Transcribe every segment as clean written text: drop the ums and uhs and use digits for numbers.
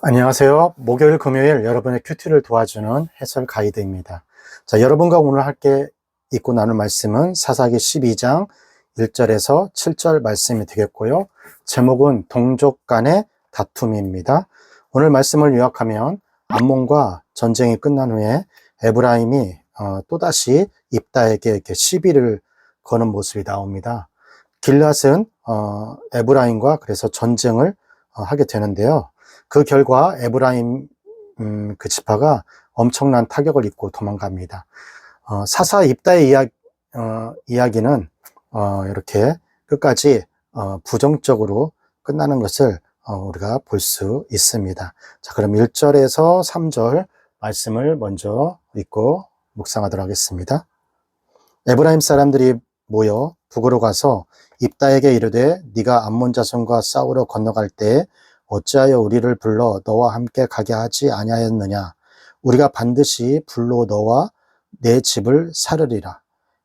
안녕하세요. 목요일, 금요일 여러분의 큐티를 도와주는 해설 가이드입니다. 자, 여러분과 오늘 함께 읽고 나눌 말씀은 사사기 12장 1절에서 7절 말씀이 되겠고요. 제목은 동족 간의 다툼입니다. 오늘 말씀을 요약하면 암몬과 전쟁이 끝난 후에 에브라임이 또다시 입다에게 이렇게 시비를 거는 모습이 나옵니다. 길앗은 에브라임과 그래서 전쟁을 하게 되는데요. 그 결과 에브라임 그 지파가 엄청난 타격을 입고 도망갑니다. 사사 입다의 이야기는 이렇게 끝까지 부정적으로 끝나는 것을 우리가 볼 수 있습니다. 자, 그럼 1절에서 3절 말씀을 먼저 읽고 묵상하도록 하겠습니다. 에브라임 사람들이 모여 북으로 가서 입다에게 이르되 네가 암몬 자손과 싸우러 건너갈 때에 어찌하여 우리를 불러 너와 함께 가게 하지 아니하였느냐? 우리가 반드시 불로 너와 내 집을 사르리라.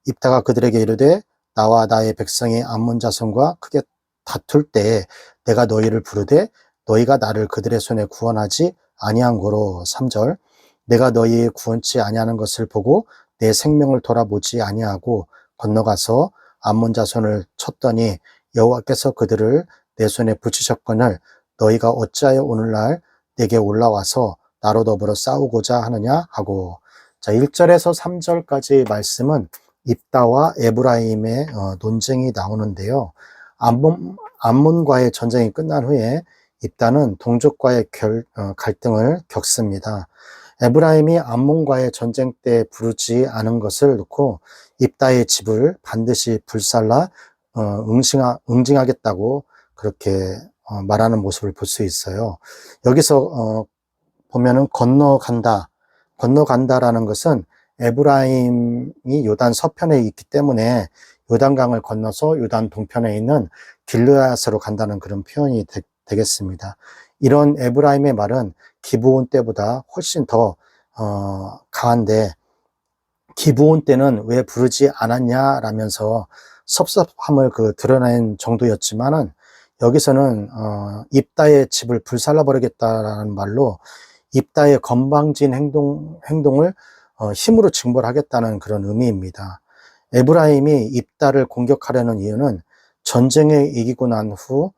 입다가 그들에게 이르되 나와 나의 백성이 암몬 자손과 크게 다툴 때에 내가 너희를 부르되 너희가 나를 그들의 손에 구원하지 아니한 고로. 3절 내가 너희의 구원치 아니하는 것을 보고 내 생명을 돌아보지 아니하고 건너가서 암몬 자손을 쳤더니 여호와께서 그들을 내 손에 붙이셨거늘 너희가 어찌하여 오늘날 내게 올라와서 나로 더불어 싸우고자 하느냐 하고. 자, 1절에서 3절까지 말씀은 입다와 에브라임의 논쟁이 나오는데요. 암몬과의 전쟁이 끝난 후에 입다는 동족과의 갈등을 겪습니다. 에브라임이 암몬과의 전쟁 때 부르지 않은 것을 놓고 입다의 집을 반드시 불살라 응징하겠다고 그렇게 말하는 모습을 볼 수 있어요. 여기서 보면은 건너간다라는 것은 에브라임이 요단 서편에 있기 때문에 요단강을 건너서 요단 동편에 있는 길르앗으로 간다는 그런 표현이 되겠습니다. 이런 에브라임의 말은 기브온 때보다 훨씬 더 강한데, 기브온 때는 왜 부르지 않았냐라면서 섭섭함을 드러낸 정도였지만은 여기서는 입다의 집을 불살라 버리겠다라는 말로 입다의 건방진 행동을 힘으로 징벌하겠다는 그런 의미입니다. 에브라임이 입다를 공격하려는 이유는 전쟁에 이기고 난 후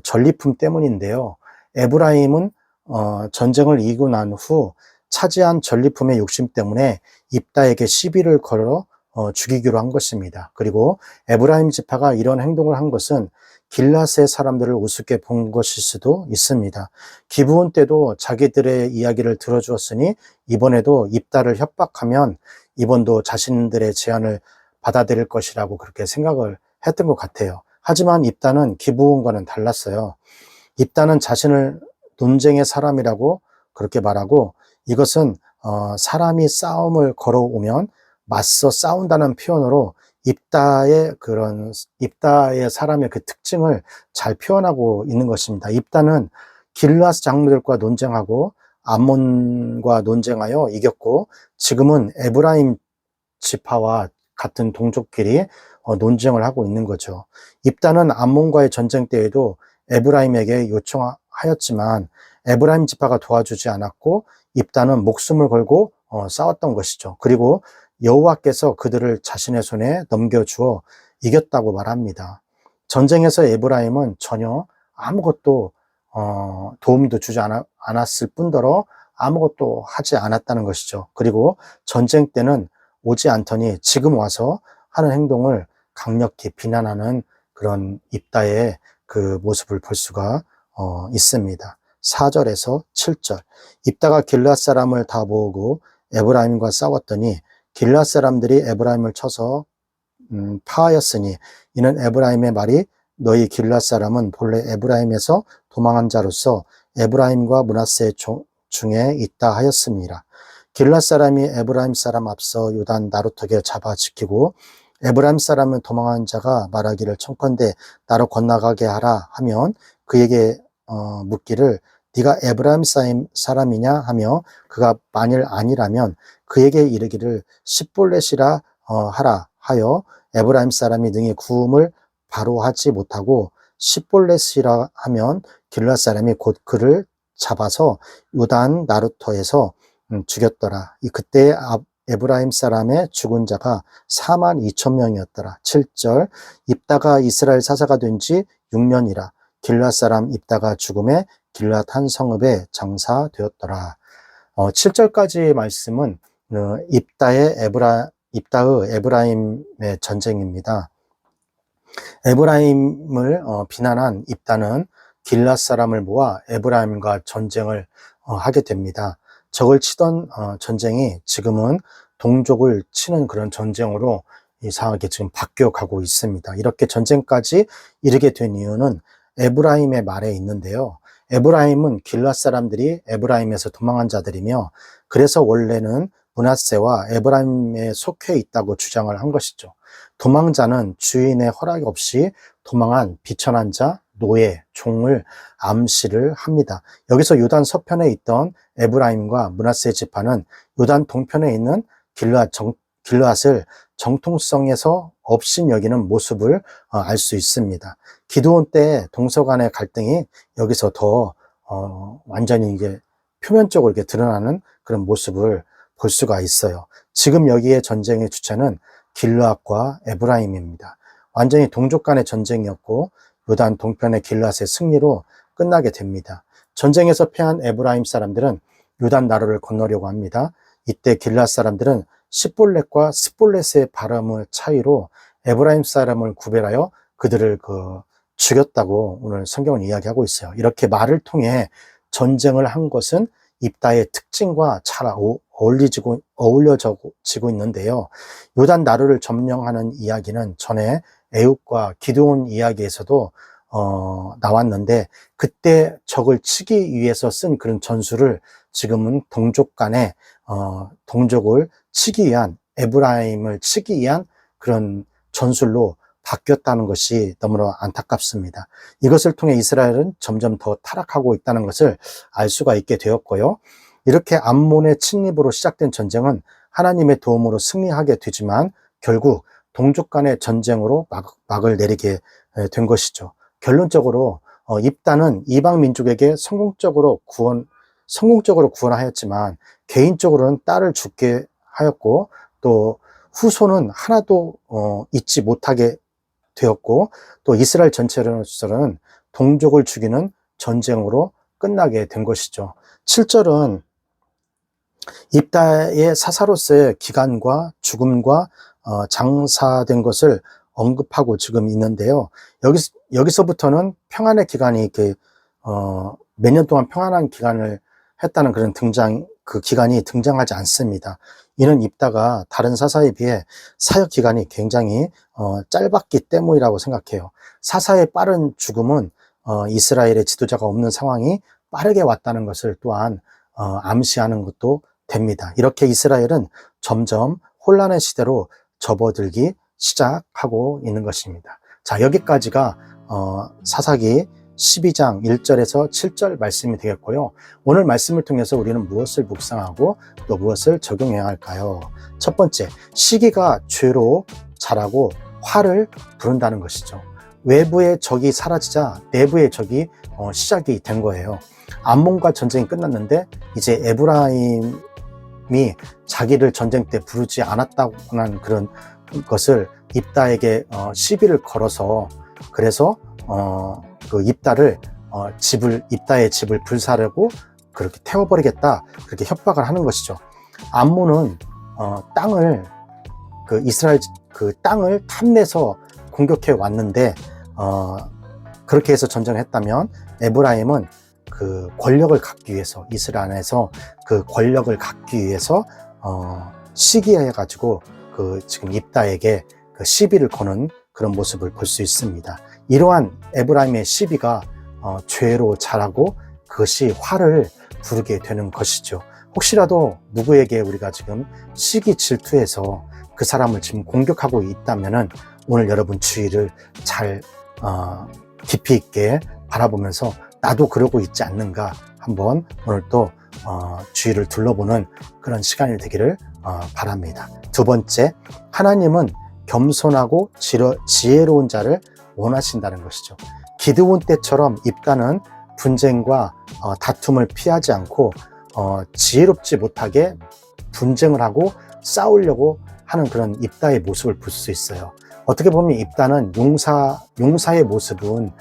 전리품 때문인데요. 에브라임은 전쟁을 이기고 난 후 차지한 전리품의 욕심 때문에 입다에게 시비를 걸어 죽이기로 한 것입니다. 그리고 에브라임 지파가 이런 행동을 한 것은 길앗의 사람들을 우습게 본 것일 수도 있습니다. 기브온 때도 자기들의 이야기를 들어주었으니 이번에도 입다를 협박하면 이번도 자신들의 제안을 받아들일 것이라고 그렇게 생각을 했던 것 같아요. 하지만 입다는 기브온과는 달랐어요. 입다는 자신을 논쟁의 사람이라고 그렇게 말하고, 이것은 사람이 싸움을 걸어오면 맞서 싸운다는 표현으로 입다의 사람의 그 특징을 잘 표현하고 있는 것입니다. 입다는 길앗 장로들과 논쟁하고 암몬과 논쟁하여 이겼고, 지금은 에브라임 지파와 같은 동족끼리 논쟁을 하고 있는 거죠. 입다는 암몬과의 전쟁 때에도 에브라임에게 요청하였지만 에브라임 지파가 도와주지 않았고 입다는 목숨을 걸고 싸웠던 것이죠. 그리고 여호와께서 그들을 자신의 손에 넘겨주어 이겼다고 말합니다. 전쟁에서 에브라임은 전혀 아무것도 도움도 주지 않았을 뿐더러 아무것도 하지 않았다는 것이죠. 그리고 전쟁 때는 오지 않더니 지금 와서 하는 행동을 강력히 비난하는 그런 입다의 그 모습을 볼 수가 있습니다. 4절에서 7절 입다가 길앗 사람을 다 모으고 에브라임과 싸웠더니 길앗 사람들이 에브라임을 쳐서 파하였으니 이는 에브라임의 말이 너희 길앗 사람은 본래 에브라임에서 도망한 자로서 에브라임과 므낫세 중에 있다 하였습니다. 길앗 사람이 에브라임 사람 앞서 요단 나루턱에 잡아 지키고 에브라임 사람은 도망한 자가 말하기를 청컨대 나로 건너가게 하라 하면 그에게 묻기를 네가 에브라임 사람이냐 하며 그가 만일 아니라면 그에게 이르기를 십볼렛이라 하라 하여 에브라임 사람이 능히 구음을 바로 하지 못하고 십볼렛이라 하면 길앗 사람이 곧 그를 잡아서 요단 나루터에서 죽였더라. 그때 에브라임 사람의 죽은 자가 42,000명이었더라. 7절 입다가 이스라엘 사사가 된 지 6년이라 길앗 사람 입다가 죽음에 길앗 한 성읍에 장사되었더라. 7절까지의 말씀은 입다의 에브라임의 전쟁입니다. 에브라임을 비난한 입다는 길앗 사람을 모아 에브라임과 전쟁을 하게 됩니다. 적을 치던 전쟁이 지금은 동족을 치는 그런 전쟁으로 이상하게 지금 바뀌어가고 있습니다. 이렇게 전쟁까지 이르게 된 이유는 에브라임의 말에 있는데요. 에브라임은 길앗 사람들이 에브라임에서 도망한 자들이며 그래서 원래는 므낫세와 에브라임에 속해 있다고 주장을 한 것이죠. 도망자는 주인의 허락 없이 도망한 비천한 자, 노예, 종을 암시를 합니다. 여기서 요단 서편에 있던 에브라임과 므낫세 지파는 요단 동편에 있는 길앗을 정통성에서 없인 여기는 모습을 알 수 있습니다. 기드온 때 동서 간의 갈등이 여기서 더 완전히 이게 표면적으로 이렇게 드러나는 그런 모습을 볼 수가 있어요. 지금 여기에 전쟁의 주체는 길앗과 에브라임입니다. 완전히 동족 간의 전쟁이었고 요단 동편의 길앗의 승리로 끝나게 됩니다. 전쟁에서 패한 에브라임 사람들은 요단 나루를 건너려고 합니다. 이때 길앗 사람들은 십볼렛과 스볼렛의 발음의 차이로 에브라임 사람을 구별하여 그들을 죽였다고 오늘 성경은 이야기하고 있어요. 이렇게 말을 통해 전쟁을 한 것은 입다의 특징과 잘 어울려지고 있는데요. 요단 나루를 점령하는 이야기는 전에 에훗과 기드온 이야기에서도 나왔는데 그때 적을 치기 위해서 쓴 그런 전술을 지금은 동족 간에 동족을 치기 위한 에브라임을 치기 위한 그런 전술로 바뀌었다는 것이 너무나 안타깝습니다. 이것을 통해 이스라엘은 점점 더 타락하고 있다는 것을 알 수가 있게 되었고요. 이렇게 암몬의 침입으로 시작된 전쟁은 하나님의 도움으로 승리하게 되지만 결국 동족 간의 전쟁으로 막을 내리게 된 것이죠. 결론적으로 입다는 이방 민족에게 성공적으로 구원하였지만 개인적으로는 딸을 죽게 하였고 또 후손은 하나도 잊지 못하게 되었고 또 이스라엘 전체로서는 동족을 죽이는 전쟁으로 끝나게 된 것이죠. 7절은 입다의 사사로서의 기간과 죽음과 장사된 것을 언급하고 지금 있는데요. 여기서부터는 평안의 기간이 몇 년 동안 평안한 기간을 했다는 그런 그 기간이 등장하지 않습니다. 이는 입다가 다른 사사에 비해 사역 기간이 굉장히 짧았기 때문이라고 생각해요. 사사의 빠른 죽음은 이스라엘의 지도자가 없는 상황이 빠르게 왔다는 것을 또한 암시하는 것도 됩니다. 이렇게 이스라엘은 점점 혼란의 시대로 접어들기 시작하고 있는 것입니다. 자, 여기까지가 사사기 12장 1절에서 7절 말씀이 되겠고요. 오늘 말씀을 통해서 우리는 무엇을 묵상하고 또 무엇을 적용해야 할까요? 첫 번째, 시기가 죄로 자라고 화를 부른다는 것이죠. 외부의 적이 사라지자 내부의 적이 시작이 된 거예요. 암몬과 전쟁이 끝났는데 이제 에브라임이 자기를 전쟁 때 부르지 않았다고 하는 그런 것을 입다에게 시비를 걸어서 그래서 그 입다의 집을 불사르고 그렇게 태워버리겠다 그렇게 협박을 하는 것이죠. 암몬은 이스라엘 땅을 탐내서 공격해 왔는데 그렇게 해서 전쟁을 했다면 에브라임은 그 권력을 갖기 위해서 이스라엘 안에서 그 권력을 갖기 위해서 시기해 가지고 지금 입다에게 그 시비를 거는 그런 모습을 볼 수 있습니다. 이러한 에브라임의 시비가 죄로 자라고 그것이 화를 부르게 되는 것이죠. 혹시라도 누구에게 우리가 지금 시기 질투해서 그 사람을 지금 공격하고 있다면은 오늘 여러분 주의를 잘 깊이 있게 바라보면서 나도 그러고 있지 않는가 한번 오늘 또 주의를 둘러보는 그런 시간이 되기를 바랍니다. 두 번째, 하나님은 겸손하고 지혜로운 자를 원하신다는 것이죠. 기드온 때처럼 입다는 분쟁과 다툼을 피하지 않고 지혜롭지 못하게 분쟁을 하고 싸우려고 하는 그런 입다의 모습을 볼 수 있어요. 어떻게 보면 입다는 용사의 모습은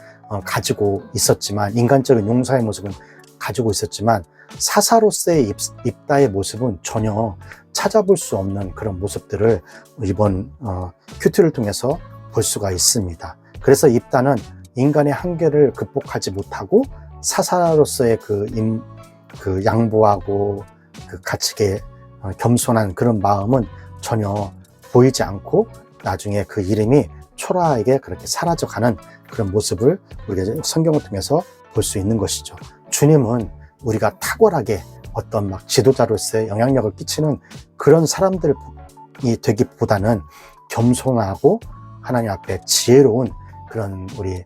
가지고 있었지만, 인간적인 용사의 모습은 가지고 있었지만, 사사로서의 입다의 모습은 전혀 찾아볼 수 없는 그런 모습들을 이번 큐티를 통해서 볼 수가 있습니다. 그래서 입다는 인간의 한계를 극복하지 못하고 사사로서의 그 양보하고 그 가치게 겸손한 그런 마음은 전혀 보이지 않고 나중에 그 이름이 초라하게 그렇게 사라져가는 그런 모습을 우리가 성경을 통해서 볼 수 있는 것이죠. 주님은 우리가 탁월하게 어떤 막 지도자로서의 영향력을 끼치는 그런 사람들이 되기보다는 겸손하고 하나님 앞에 지혜로운 그런 우리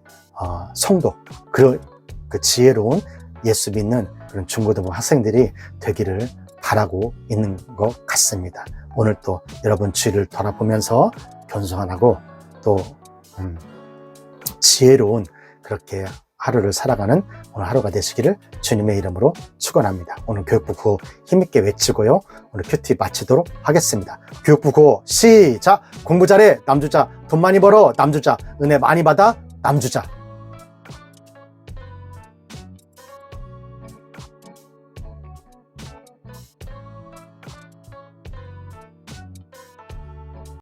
성도, 그 지혜로운 예수 믿는 그런 중고등부 학생들이 되기를 바라고 있는 것 같습니다. 오늘 또 여러분 주위를 돌아보면서 겸손하고 또 지혜로운 그렇게 하루를 살아가는 오늘 하루가 되시기를 주님의 이름으로 축원합니다. 오늘 교육부 구호 힘있게 외치고요. 오늘 큐티 마치도록 하겠습니다. 교육부 구호 시작! 공부 잘해 남주자, 돈 많이 벌어 남주자, 은혜 많이 받아 남주자.